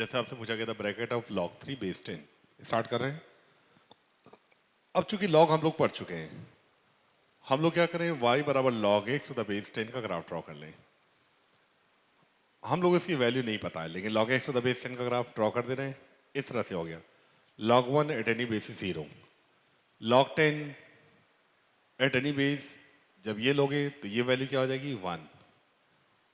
जैसे आपसे पूछा गया था bracket of log 3 base 10 start कर रहे हैं। अब चूंकि log हम लोग पढ़ चुके हैं, हम लोग क्या करें, y बराबर log x to the base 10 का ग्राफ ड्रॉ कर लें। हम लोग इसकी वैल्यू नहीं पता है, लेकिन log x to the base 10 का ग्राफ ड्रॉ कर दे रहे हैं। इस तरह से हो गया log 1 at any base 0, log 10 at any base, जब ये लोगे तो ये वैल्यू क्या हो जाएगी 1।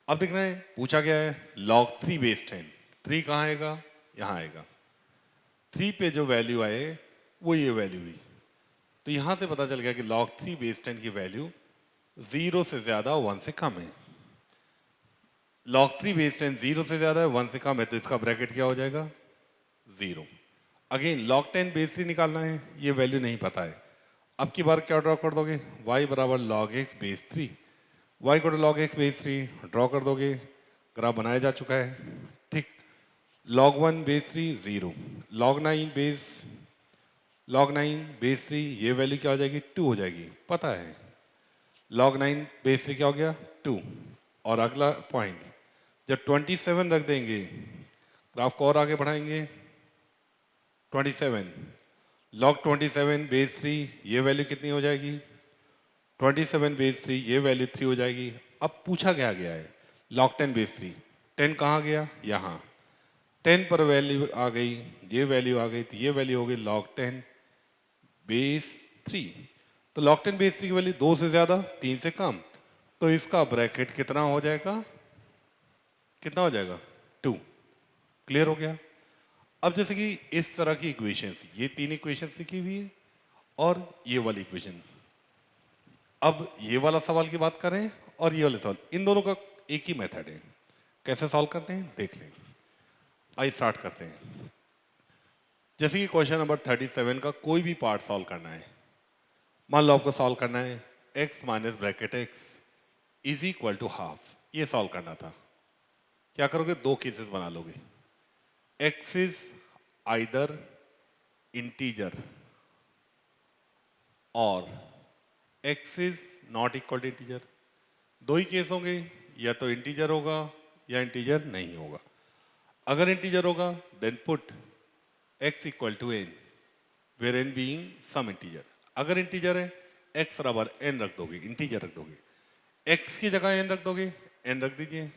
अब देख रहे हैं पूछा गया है log 3 बेस 10, 3 कहाँ आएगा, यहाँ आएगा। 3 पे जो वैल्यू आए वो ये वैल्यू हुई, तो यहाँ से पता चल गया कि log 3 बेस 10 की वैल्यू 0 से ज़्यादा 1 से कम है। log 3 बेस 10 0 से ज़्यादा है, 1 से कम है, तो इसका ब्रैकेट क्या हो जाएगा 0। अगेन log 10 बेस 3 निकालना है, ये वैल्यू नहीं पता है। अब की बार क्या ड्रॉ कर दोगे, y बराबर log x बेस 3, y को log x बेस 3 ड्रॉ कर दोगे, ग्राफ बनाया जा चुका है। ठीक, log 1 बेस 3 0, log 9 बेस 3 ये वैल्यू क्या हो जाएगी 2 हो जाएगी, पता है। log 9 बेस 3 क्या हो गया 2। और अगला पॉइंट, जब 27 रख देंगे, ग्राफ को और आगे बढ़ाएंगे, 27 log 27 बेस 3 ये वैल्यू कितनी हो जाएगी 27 बेस 3 ये वैल्यू 3 हो जाएगी। अब पूछा क्या गया है log 10 बेस 3, 10 कहाँ गया यहाँ, 10 पर वैल्यू आ गई, ये वैल्यू आ गई, तो ये वैल्यू हो गई log 10 बेस 3। तो log 10 बेस 3 की वैल्यू 2 से ज़्यादा 3 से कम, तो इसका ब्रैकेट कितना हो जाएगा, कितना हो जाएगा 2। क्लियर हो गया। अब जैसे कि इस तरह की इक्वेशंस, ये 3 इक्वेशंस लिखी हुई है और ये वाली इक्वेशन। अब ये वाला सवाल की बात करें और ये वाला सवाल, इन दोनों का एक ही मेथड है। कैसे सॉल्व करते हैं देख लें। आइए स्टार्ट करते हैं। जैसे कि क्वेश्चन नंबर 37 का कोई भी पार्ट सॉल्व करना है, मान लो आपको सॉल्व करना है x minus bracket x is equal to half, ये सॉल्व करना था। क्या करोगे, दो केसेस बना लोगे, x is either integer or x is not equal to integer. दो ही केस होंगे, या तो इंटीजर होगा या इंटीजर नहीं होगा। अगर इंटीजर होगा then put x equal to n, where n being some integer. अगर इंटीजर है x बराबर n रख दोगे, इंटीजर रख दोगे, x की जगह n रख दोगे, n रख दीजिए।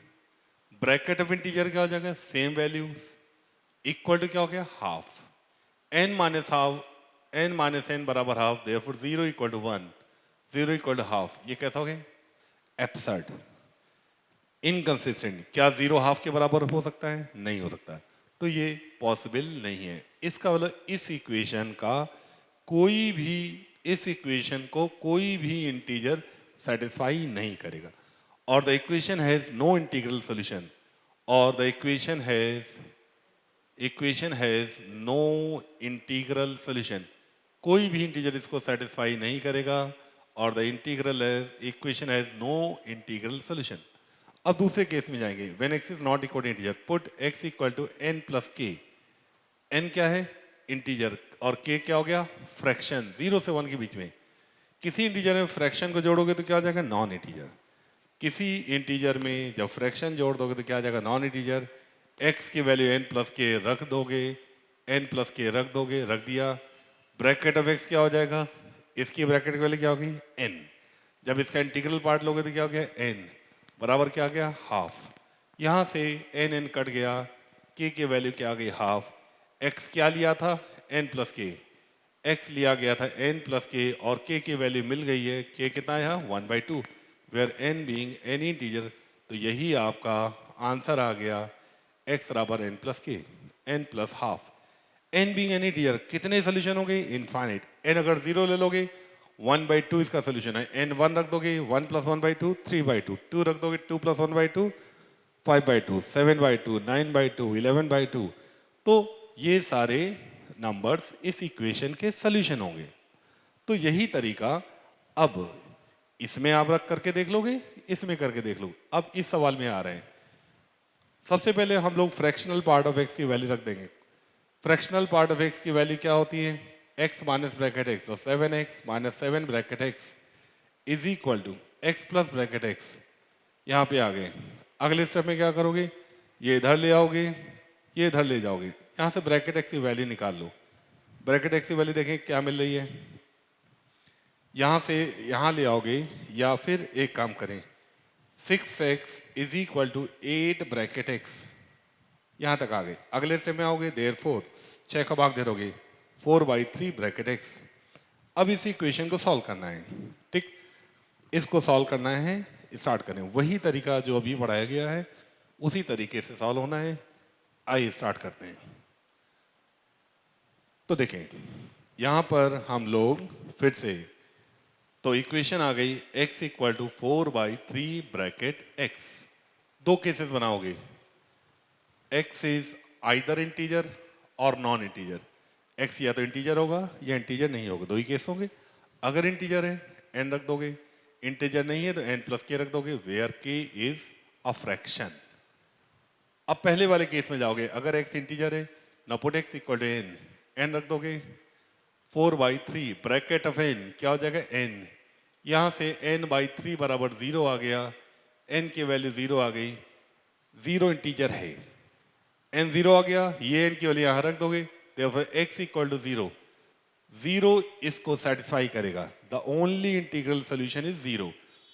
ब्रैकेट ऑफ इंटीजर क्या हो जाएगा, सेम वैल्यूज, इक्वल टू क्या हो गया half, n minus half, n minus n बराबर half, therefore 0 equal to 1, 0 equal to half. ये कैसा हो गया, एब्सर्ड, इनकंसिस्टेंट। क्या 0 हाफ के बराबर हो सकता है, नहीं हो सकता, तो ये पॉसिबल नहीं है। इसका मतलब इस इक्वेशन का कोई भी, इस इक्वेशन को कोई भी इंटीजर सेटिस्फाई नहीं करेगा। और the equation has no integral solution, और the equation has no integral solution, कोई भी इंटीजर इसको सेटिस्फाई नहीं करेगा। और the integral equation has no integral solution. अब दूसरे केस में जाएंगे, when x is not equal to integer, put x equal to n plus k. n क्या है, इंटीजर, और k क्या हो गया, फ्रैक्शन, 0 से 1 के बीच में। किसी इंटीजर में फ्रैक्शन को जोड़ोगे तो क्या हो जाएगा, नॉन इंटीजर। किसी इंटीजर में जब फ्रैक्शन जोड़ दोगे तो क्या आ जाएगा, नॉन इंटीजर। x की वैल्यू n प्लस के रख दोगे, n प्लस के रख दोगे, रख दिया। ब्रैकेट ऑफ x क्या हो जाएगा, इसकी ब्रैकेट की वैल्यू क्या होगी n। जब इसका इंटीग्रल पार्ट लोगे तो क्या हो गया, n बराबर क्या आ गया, हाफ। यहाँ से n कट गया, k की वैल्यू क्या आ गई, हाफ। x क्या लिया था, n प्लस के, x लिया गया था n प्लस के, और k की वैल्यू मिल गई है, k कितना है यहाँ 1/2, where n being any integer. तो यही आपका आंसर आ गया, x बराबर n plus k, n plus half. n being any integer, कितने सोल्यूशन हो गए, इनफाइनाइट। n अगर 0 ले लोगे 1/2 इसका सोल्यूशन है, n 1 रख दोगे 1 प्लस 1/2 3/2, 2 रख दोगे 2 प्लस 1/2 5/2, 7/2 9/2 11/2। तो ये सारे नंबर्स इस इक्वेशन के सोल्यूशन होंगे। तो यही तरीका अब इसमें आप रख करके देख लोगे, इसमें करके देख लो। अब इस सवाल में आ रहे हैं, सबसे पहले हम लोग फ्रैक्शनल पार्ट ऑफ x की वैल्यू रख देंगे। फ्रैक्शनल पार्ट ऑफ x की वैल्यू क्या होती है, x माइनस ब्रैकेट x, तो 7x minus 7 bracket x is equal to x plus bracket x। यहाँ पे आ गए, अगले स्टेप में क्या करोगे, ये इधर ले आओगे, ये इधर ले जाओगे, यहाँ से ब्रैकेट एक्स की वैल्यू निकाल लो। ब्रैकेट एक्स की वैल्यू देखें क्या मिल रही है, यहाँ से यहाँ ले आओगे, या फिर एक काम करें 6x is equal to 8 bracket x, यहाँ तक आ गए। अगले स्टेप में आओगे, देयरफॉर 6 का भाग दे दोगे 4/3 ब्रैकेट एक्स। अब इस इक्वेशन को सॉल्व करना है, ठीक, इसको सॉल्व करना है, स्टार्ट करें। वही तरीका जो अभी पढ़ाया गया है उसी तरीके से सॉल्व होना है। आइए स्टार्ट करते हैं। तो देखें यहाँ पर हम लोग फिर से, तो इक्वेशन आ गई x equal to 4/3 bracket x। दो केसेस बनाओगे, x is either integer or non integer. x या तो इंटीजर होगा या इंटीजर नहीं होगा, दो ही केस होंगे। अगर इंटीजर है n रख दोगे, इंटीजर नहीं है तो n प्लस k रख दोगे, where k is a fraction. अब पहले वाले केस में जाओगे, अगर x इंटीजर है, ना put x equal to n रख दोगे 4/3 ब्रैकेट ऑफ n क्या हो जाएगा n, यहाँ से n/3 बराबर 0 आ गया, n की वैल्यू 0 आ गई, 0 इंटीजर है, n 0 आ गया, ये n की वैल्यू यहाँ रख दोगे, तो x इक्वल टू 0, 0 इसको सेटिस्फाई करेगा। The only integral solution is 0,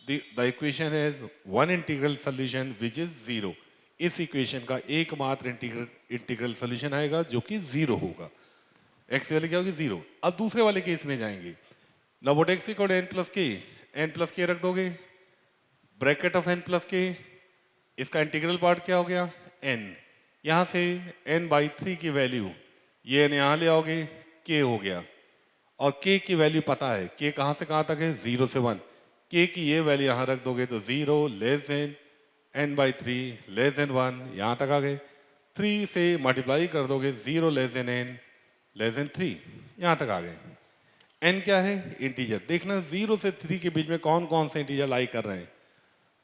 the equation is one integral solution which is 0। इस इक्वेशन का एकमात्र इंटीग्रल सोल्यूशन आएगा जो कि 0 होगा। x वैल्यू क्या होगी 0। अब दूसरे वाले केस में जाएंगे, now what x equal to n plus k रख दोगे, bracket of n plus k, इसका इंटीग्रल पार्ट क्या हो गया n, यहाँ से n/3 की वैल्यू ये n यहाँ ले आओगे, k हो गया, और k की वैल्यू पता है, k कहाँ से कहाँ तक है 0 से 1, k की ये वैल्यू यहाँ रख दोगे तो 0 less than n/3 less than 1, यहाँ तक आ गए। 3 से मल्टीप्लाई कर दोगे, 0 less than n less than 3, यहाँ तक आ गए। n क्या है इंटीजर, देखना 0 से 3 के बीच में कौन कौन से इंटीजर लाई कर रहे हैं,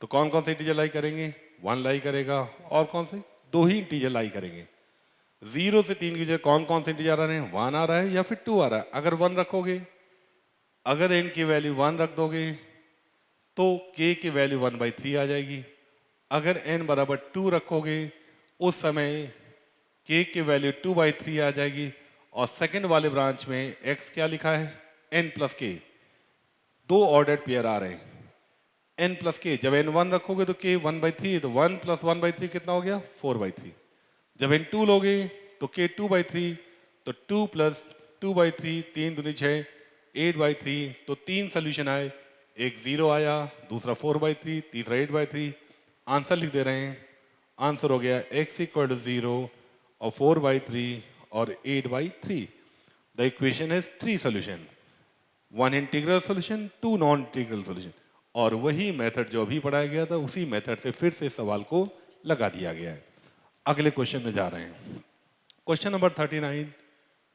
तो कौन कौन से इंटीजर लाई करेंगे, 1 लाई करेगा, और कौन से, दो ही इंटीजर लाई करेंगे। 0 से 3 के बीच कौन कौन से इंटीजर आ रहे हैं, 1 आ रहा है या फिर 2 आ रहा है। अगर 1 रखोगे, अगर n की वैल्यू 1 रख दोगे तो k की वैल्यू 1/3 आ जाएगी। अगर n बराबर 2 रखोगे उस समय k की वैल्यू 2/3 आ जाएगी। और सेकंड वाले ब्रांच में x क्या लिखा है n प्लस k, दो ऑर्डर्ड पेयर आ रहे हैं n प्लस k। जब n 1 रखोगे तो k 1/3, तो 1 प्लस 1/3 कितना हो गया 4/3। जब n 2 लोगे तो k 2/3, तो 2 प्लस 2/3, 3 दूनी 6, 8/3, तो 3 सोल्यूशन आए, एक 0 आया, दूसरा 4/3, तीसरा 8/3। आंसर लिख दे रहे हैं, आंसर हो गया x इक्वल टू 0 और 4/3 और 8/3। The equation has 3 solution, 1 integral solution, 2 non integral solution. और वही मेथड जो अभी पढ़ाया गया था उसी मेथड से फिर से सवाल को लगा दिया गया है। अगले क्वेश्चन में जा रहे हैं। क्वेश्चन नंबर 39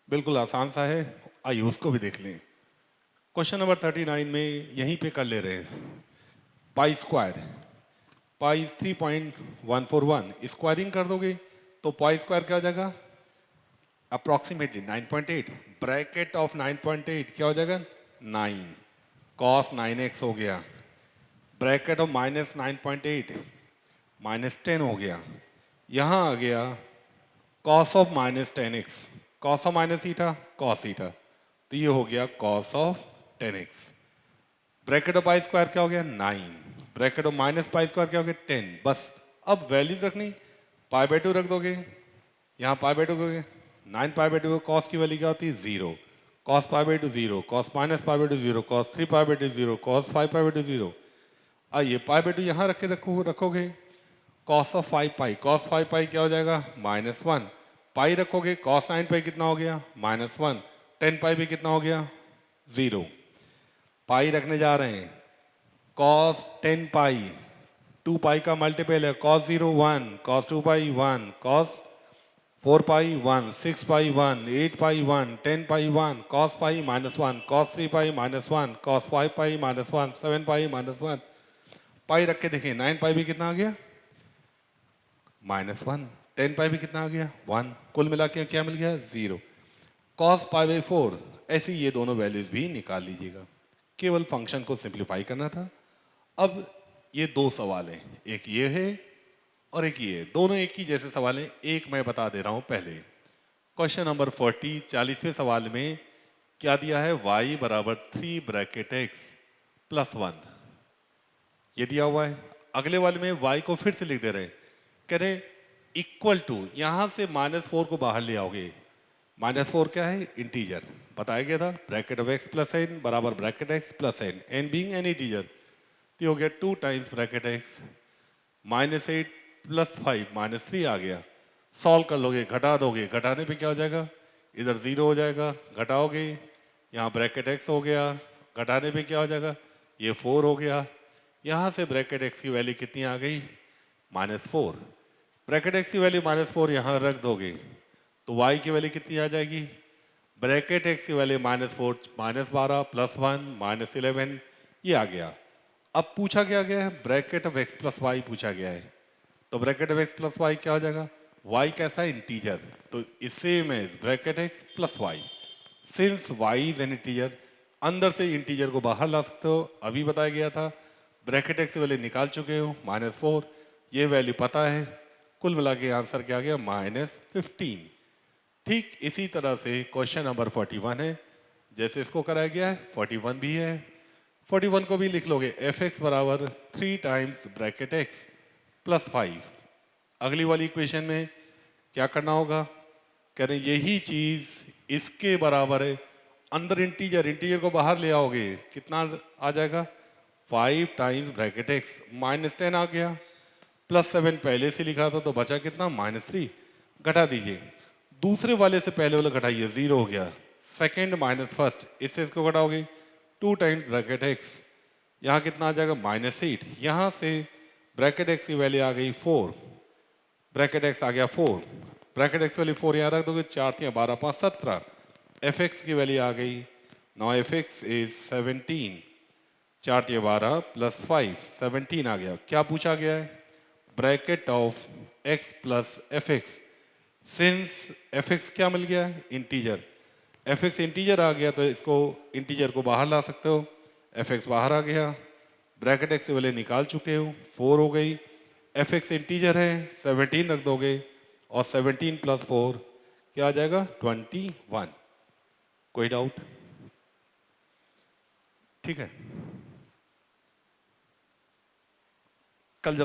बिल्कुल आसान सा है, आइए उसको भी देख लें। क्वेश्चन नंबर 39 में यहीं पे कर ले रहे हैं, पाई स्क्वायर, पाई 3.141, स्क्वायरिंग कर दोगे तो पाई स्क्वायर क्या हो जाएगा अप्रॉक्सीमेटली 9.8, ब्रैकेट ऑफ 9.8 क्या हो जाएगा 9, कॉस 9x हो गया, ब्रैकेट ऑफ माइनस 9.8 माइनस 10 हो गया, यहाँ आ गया cos of minus 10x, cos of minus eta cos eta, तो ये हो गया cos of 10x। Bracket of pi square क्या हो गया 9, bracket of minus pi square क्या हो गया 10। बस अब वैल्यूज रखनी, π/2 रख दोगे, यहाँ π/2 रखोगे, 9π/2 कॉस की वैल्यू क्या होती है 0, cos π/2 0, cos minus π/2 0, cos 3π/2 0, cos 5π/2 0। आइए π/2 यहाँ रख के रखोगे, कॉस ऑफ 5π, कॉस 5π क्या हो जाएगा -1, पाई रखोगे कॉस 9π कितना हो गया -1, 10π भी कितना हो गया 0। पाई रखने जा रहे हैं, कॉस 10π 2π का मल्टीपल है, cos 0 1, cos 2π 1, cos 4π 1, 6π 1, 8π 1, 10π 1, cos π -1, cos 3π -1, cos 5π -1, 7π -1। पाई रख के देखें 9π भी कितना आ गया -1, 10π भी कितना आ गया 1, कुल मिला के क्या मिल गया 0। cos π/4, ऐसे ये दोनों वैल्यूज भी निकाल लीजिएगा, केवल फंक्शन को सिंप्लीफाई करना था। अब ये दो सवाल हैं, एक ये है और एक ये, दोनों एक ही जैसे सवाल हैं। एक मैं बता दे रहा हूं पहले। क्वेश्चन नंबर 40, 40वें सवाल में क्या दिया है, y बराबर 3 ब्रैकेट x प्लस 1, ये दिया हुआ है। अगले वाले में y को फिर से लिख दे रहे हैं, कह रहे इक्वल टू, यहां से -4 को बाहर ले आओगे। -4 क्या है, इंटीजर, बताया गया था। Bracket of x plus n बराबर bracket x plus n, n being an integer, तो हो गया 2 टाइम्स ब्रैकेट x, -8 प्लस 5 -3 आ गया। सॉल्व कर लोगे, घटा दोगे, घटाने पे क्या हो जाएगा, इधर 0 हो जाएगा, घटाओगे यहाँ ब्रैकेट x हो गया, घटाने पे क्या हो जाएगा, ये 4 हो गया। यहाँ से ब्रैकेट x की वैल्यू कितनी आ गई, -4। ब्रैकेट x की वैल्यू -4 यहाँ रख दोगे तो y की वैल्यू कितनी आ जाएगी, ब्रैकेट x की वैल्यू -4 -12 प्लस 1 -11, ये आ गया। अब पूछा क्या गया है, bracket of x plus y पूछा गया है, तो bracket of x plus y क्या हो जाएगा, y कैसा है, इंटीजर, तो सेम है bracket x plus y. Since y is an integer, अंदर से इंटीजर को बाहर ला सकते हो, अभी बताया गया था। ब्रैकेट x की वैल्यू निकाल चुके हो, -4, ये वैल्यू पता है, कुल मिला के आंसर क्या आ गया, -15। ठीक इसी तरह से क्वेश्चन नंबर 41 है, जैसे इसको कराया गया है 41 भी है। 41 को भी लिख लोगे, एफ एक्स बराबर 3 टाइम्स ब्रैकेट एक्स प्लस 5। अगली वाली इक्वेशन में क्या करना होगा, कह रहे यही चीज इसके बराबर है, अंदर इंटीजर, इंटीजर को बाहर ले आओगे, कितना आ जाएगा, 5 टाइम्स ब्रैकेट एक्स, -10 आ गया, प्लस 7 पहले से लिखा था तो बचा कितना, -3, घटा दीजिए। दूसरे वाले से पहले वाला घटाइए, 0 हो गया, सेकेंड माइनस फर्स्ट, इससे इसको घटाओगे 2 टाइम्स ब्रैकेट एक्स, यहाँ कितना आ जाएगा, -8, यहाँ से ब्रैकेट एक्स की वैल्यू आ गई 4, ब्रैकेट एक्स आ गया 4, ब्रैकेट एक्स वैल्यू 4 यहाँ रख दोगे, 4 या 12 5 17, एफ एक्स की वैल्यू आ गई, नाउ एफ एक्स इज 17, 4 या 12 प्लस 5 17 आ गया। क्या पूछा गया है, bracket of x plus F x. Since F x क्या मिल गया, इंटीजर, एफ एक्स इंटीजर आ गया तो इसको इंटीजर को बाहर ला सकते हो, एफ एक्स बाहर आ गया, ब्रैकेट एक्स वैल्यू निकाल चुके हो, 4 हो गई, एफ एक्स इंटीजर है, 17 रख दोगे और 17 प्लस 4 क्या आ जाएगा, 21। कोई डाउट, ठीक है।